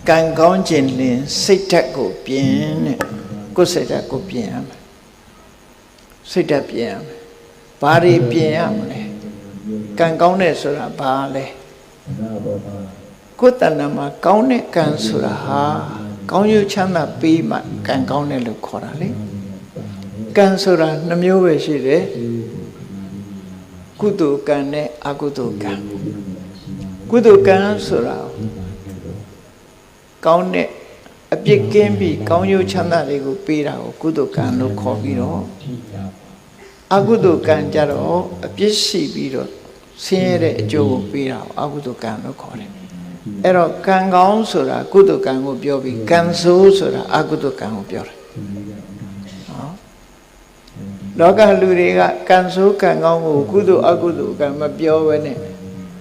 ကံကောင်းခြင်းလင်စိတ်ဓာတ်ကိုပြင်တဲ့ကိုယ်စိတ်ဓာတ်ကိုပြင်ရမယ်စိတ်ဓာတ်ပြင်ရမယ်ဘာတွေပြင်ရမလဲကံကောင်းတဲ့ဆိုတာဘာလဲကိုယ်တဏ္ဍာမှာကောင်းတဲ့ကံဆိုတာဟာကောင်းကျိုးချမ်းသာပေးမှကံကောင်းတယ်လို့ခေါ်တာလေကံဆိုတာနှမျိုးပဲရှိတယ်ကုသိုလ်ကံနဲ့အကုသိုလ်ကံကုသိုလ်ကံဆိုတာကောင်းတဲ့အပြစ်ကင်းပြီးကောင်းကျိုးချမ်းသာတွေကိုပေးတာကိုကုသိုလ်ကံလို့ခေါ်ပြီးတော့အကုသိုလ်ကံကြတော့အပြစ်ရှိပြီးတော့ဆင်းရဲတဲ့အကျိုးကိုပေးတာကိုအကုသိုလ်ကံလို့ခေါ်တယ်အဲ့တော့ကံကောင်းဆိုတာကုသိုလ်ကံကိုပြောပြီးကံဆိုးဆိုတာအကုသိုလ်ကံကိုပြောတယ်လောကလူတွေကကံဆိုးကံကောင်းကိုကုသိုလ်အကုသိုလ်ကံမပြောဘဲနဲ့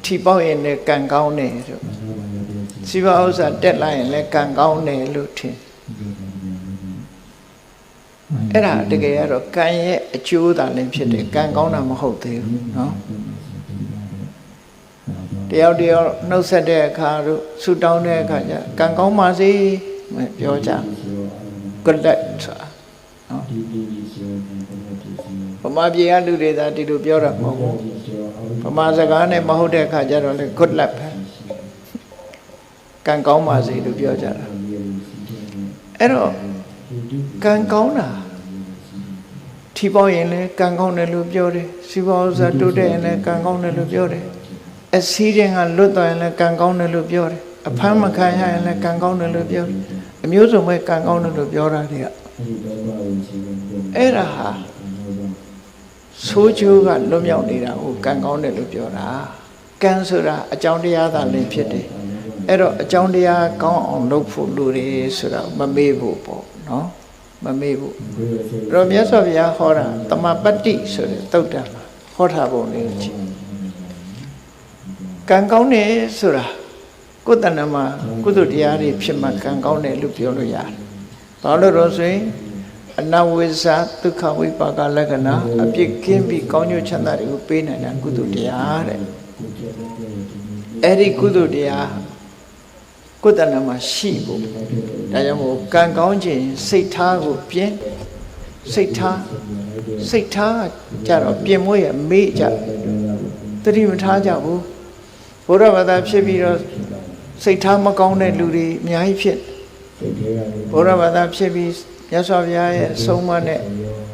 ထီပေါက်ရင်လည်းကံကောင်းတယ်ဆိုစီးပွားဥစ္စာတက်လာရင်လည်းကံကောင်းတယ်လို့ထင်အဲ့ဒါတကယ်ကတော့ကံရဲ့အကျိုးသာလည်းဖြစ်တယ်ကံကောင်းတာမဟုတ်သေးဘူးเนาะတယောက်တယောက်နှုတ်ဆက်တဲ့အခါတို့ဆူတောင်းတဲ့အခါကျကံကောင်းပါစေပြောကြ good luck ဆိုတာနော်ဗမာပြည်ကလူတွေသာဒီလိုပြောတာမဟုတ်ဘူးဗမာစကားနဲ့မဟုတ်တဲ့အခါကျတော့လေ good luck ပဲကံကောင်းပါစေလို့ပြောကြတာအဲ့တော့ကံကောင်းတာထီပေါက်ရင်လည်းကံကောင်းတယ်လို့ပြောတယ်စီးပွားဥစ္စာတိုးတက်ရင်လည်းကံကောင်းတယ်လို့ပြောတယ်အစည်းရင်ကလွတ်သွားရင်လည်းကံကောင်းတယ်လို့ပြောတယ်အဖမ်းမခံရရင်လည်းကံကောင်းတယ်လို့ပြောတယ်အမျိုးစုံပဲကံကောင်းတယ်လို့ပြောတာတွေကအဲ့ဒါဟာဆိုးကျိုးကလွတ်မြောက်နေတာကိုကံကောင်းတယ်လို့ပြောတာကံဆိုတာအကြောင်းတရားသာလည်းဖြစ်တယ်အဲ့တော့အကြောင်းတရားကောင်းအောင်လုပ်ဖို့လူတွေဆိုတာမမေ့ဖို့ပေါ့နော်မမေ့ဖို့အဲ့တော့မြတ်စွာဘုရားဟောတာတမပတ္တိဆိုတဲ့သုတ်တံမှာဟောထားပုံလေးကြည့်ကံကောင်းတယ်ဆိုတာကိုယ်တဏ္ဍာမှာကုသိုလ်တရားတွေဖြစ်မှကံကောင်းတယ်လို့ပြောလို့ရတယ်ဘာလို့လို့ဆိုရင်အနဝိဇ္ဇဒုက္ခဝိပါကလက္ခဏာအပြစ်ကင်းပြီးကောင်းကျိုးချမ်းသာတွေကိုပေးနိုင်တာကုသိုလ်တရားတဲ့အဲ့ဒီကုသိုလ်တရားကိုယ်တဏ္ဍာမှာရှိဖို့ဒါကြောင့်မို့ကံကောင်းခြင်းစိတ်ထားကိုပြင်စိတ်ထားကြတော့ပြင်မွေးရမေ့ကြသတိမထားကြဘူးဘုရားဘာသာဖြစ်ပြီးတော့စိတ်ထားမကောင်းတဲ့လူတွေအများကြီးဖြစ်ဘုရားဘာသာဖြစ်ပြီးမြတ်စွာဘုရားရဲ့အဆုံးအမနဲ့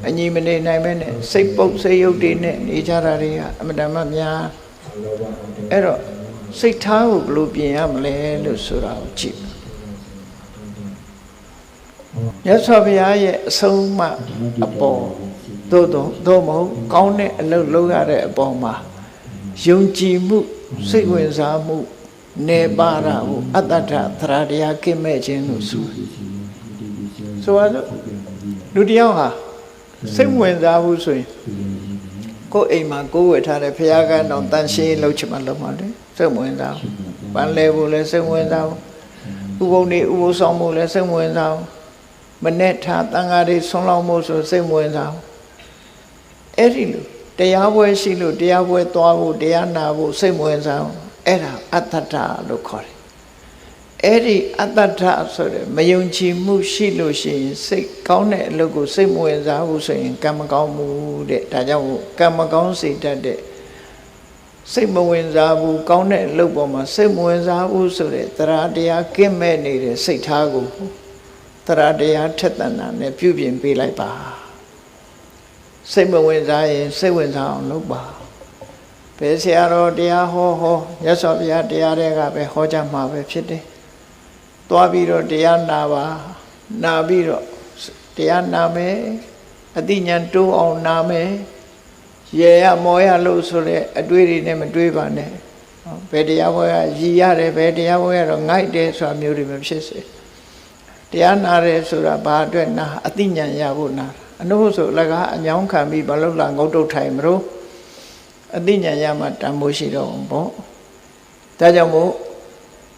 အညီမနေနိုင်မဲနဲ့စိတ်ပုတ်စိတ်ရုပ်တွေနဲ့နေကြတာတွေကအမတန်မှများအဲ့တော့စိတ်ထားကိုဘယ်လိုပြင်ရမလဲလို့ဆိုတာကိုကြည့်မြတ်စွာဘုရားရဲ့အဆုံးအမအပေါ်သို့မဟုတ်ကောင်းတဲ့အလုပ်လုပ်ရတဲ့အပေါ်မှာယုံကြည်မှုစိတ်ဝင်စားမှုနေပါရဟုအတ္တထသရတရားကိမဲ့ခြင်းလို့ဆိုတော့လူတယောက်ဟာစိတ်ဝင်စားဘူးဆိုရင်ကိုယ်အိမ်မှာကိုယ်ဝယ်ထားတဲ့ဘုရားကတောင်တန်ရှင်းလှုပ်ချင်မှလှုပ်မှာလေစိတ်ဝင်စားဘူးပန်းလဲဖို့လည်းစိတ်ဝင်စားဘူးဥပုံနေဥပုဆောင်မှုလည်းစိတ်ဝင်စားဘူးမနဲ့ထားတန်ဃာတွေဆွမ်းလောင်းမှုဆိုစိတ်ဝင်စားဘူးအဲ့ဒီလိုတရားပွဲရှိလို့တရားပွဲသွားဖို့တရားနာဖို့စိတ်ဝင်စားဘူးအဲ့ဒါအတ္တထလို့ခေါ်တယ်အဲ့ဒီအတ္တထဆိုတဲ့မယုံကြည်မှုရှိလို့ရှိရင်စိတ်ကောင်းတဲ့အလုပ်ကိုစိတ်မဝင်စားဘူးဆိုရင်ကံမကောင်းဘူးတဲ့ဒါကြောင့်ကံမကောင်းစေတတ်တဲ့စိတ်မဝင်စားဘူးကောင်းတဲ့အလုပ်ပေါ်မှာစိတ်မဝင်စားဘူးဆိုတဲ့တရားတရားကင်းမဲ့နေတဲ့စိတ်ထားကိုတရားတရားထက်သန်တာနဲ့ပြုပြင်ပေးလိုက်ပါစိတ်မဝင်စားရင်စိတ်ဝင်စားအောင်လုပ်ပါဘယ်ဆရာတော်တရားဟောမြတ်စွာဘုရားတရားတွေကပဲဟောကြမှာပဲဖြစ်တယ်သွားပြီးတော့တရားနာပါနာပြီးတော့တရားနာမယ်အသိဉာဏ်တိုးအောင်နာမယ်ရေရမောရလို့ဆိုတဲ့အတွေ့တွေနဲ့မတွေ့ပါနဲ့ဘယ်တရားပွဲကရည်ရတယ်ဘယ်တရားပွဲကတော့ငိုက်တယ်ဆိုတာမျိုးတွေမဖြစ်စေတရားနာတယ်ဆိုတာဘာအတွက်နာအသိဉာဏ်ရဖို့နာအနုဆိုလကအညောင်းခံပြီးမလုပ်လာငုတ်တုတ်ထိုင်မလို့အသိဉာဏ်ရမှတန်ဖိုးရှိတော့ပေါ့ဒါကြောင့်မို့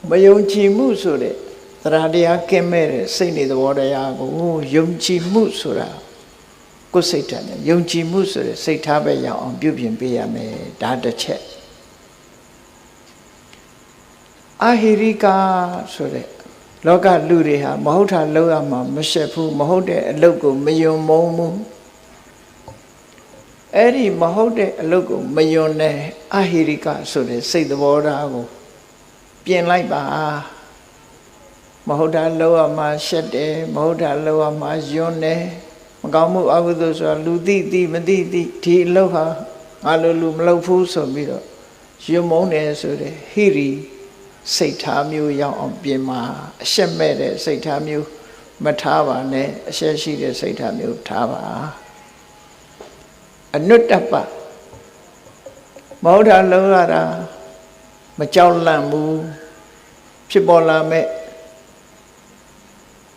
မယုံကြည်မှုဆိုတဲ့တရားတရားကင်းမဲ့တဲ့စိတ်နေသဘောတရားကိုယုံကြည်မှုဆိုတာကိုယ်စိတ်ဓာတ်နဲ့ယုံကြည်မှုဆိုတဲ့စိတ်ထားပဲရအောင်ပြုပြင်ပေးရမယ်ဒါတစ်ချက်အဟိရိကာဆိုတဲ့ လောကလူတွေဟာမဟုတ်တာလုပ်ရမှာမရှက်ဘူးမဟုတ်တဲ့အလုပ်ကိုမယွံမုန်းဘူးအဲ့ဒီမဟုတ်တဲ့အလုပ်ကိုမယွံတဲ့အဟိရိကဆိုတဲ့စိတ်သဘောထားကိုပြင်လိုက်ပါမဟုတ်တာလုပ်ရမှာရှက်တယ်မဟုတ်တာလုပ်ရမှာယွန်းတယ်မကောင်းမှုအကုသိုလ်ဆိုတာလူသိမသိဒီအလုပ်ဟာငါလိုလူမလုပ်ဘူးဆိုပြီးတော့ယွန်းမုန်းတယ်ဆိုတဲ့ဟိရိစိတ်ထားမျိုးရောက်အောင်ပြင်မှာအရှက်မဲ့တဲ့စိတ်ထားမျိုးမထားပါနဲ့အရှက်ရှိတဲ့စိတ်ထားမျိုးထားပါအနုတ္တပမဟုတ်တာလုံးရတာမကြောက်လန့်ဘူးဖြစ်ပေါ်လာမဲ့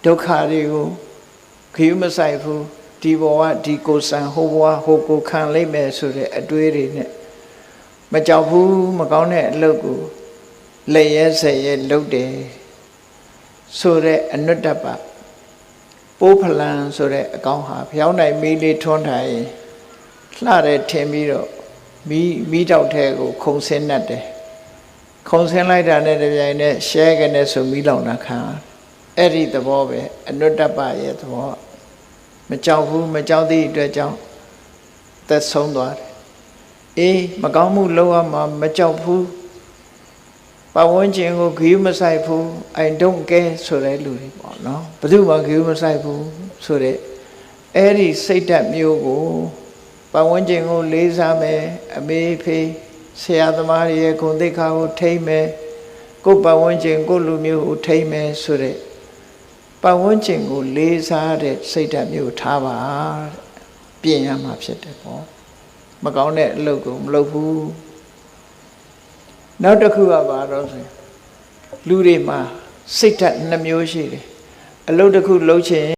ဒုက္ခတွေကိုခရီးမဆိုင်ဘူးဒီဘဝဒီကိုယ်ဆံဟိုဘဝဟိုကိုခံလိုက်မယ်ဆိုတဲ့အတွေးတွေနဲ့မကြောက်ဘူးမကောင်းတဲ့အလုပ်ကိုလက်ရဲဆက်ရဲလုပ်တယ်ဆိုတဲ့အနုတ္တပပိုးဖလန်ဆိုတဲ့အကောင်ဟာဖျောင်းနိုင်မီးလေးထွန်းထိုင်လှတယ်ထင်ပြီးတော့မီးတောက်ထဲကိုခုံဆင်းတတ်တယ်ခုံဆင်းလိုက်တာနဲ့တပြိုင်နက်ရှဲကနေဆိုမီးလောင်တာခံအဲ့ဒီသဘောပဲအနုတ္တပရဲ့သဘောမကြောက်ဘူးမကြောက်သည့်အတွက်ကြောင့်သက်ဆုံးသွားတယ်အေးမကောင်းမှုလုပ်ရမှာမကြောက်ဘူးပတ်ဝန်းကျင်ကိုဂရုမစိုက်ဘူး I don't care ဆိုတဲ့လူတွေပေါ့နော်ဘယ်သူမှဂရုမစိုက်ဘူးဆိုတဲ့အဲ့ဒီစိတ်ဓာတ်မျိုးကိုပတ်ဝန်းကျင်ကိုလေးစားမယ်အမေဖေးဆရာသမားရဲ့ဂုဏ်သိက္ခာကိုထိမ့်မယ်ကိုယ်ပတ်ဝန်းကျင်ကိုလူမျိုးကိုထိမ့်မယ်ဆိုတဲ့ပတ်ဝန်းကျင်ကိုလေးစားတဲ့စိတ်ဓာတ်မျိုးထားပါပြင်ရမှာဖြစ်တယ်ပေါ့မကောင်းတဲ့အလုပ်ကိုမလုပ်ဘူးနောက်တစ်ခုကဘာတော့ဆိုလူတွေမှာစိတ်ဓာတ်နှမျိုးရှိတယ်အလုပ်တစ်ခုလုပ်ချင်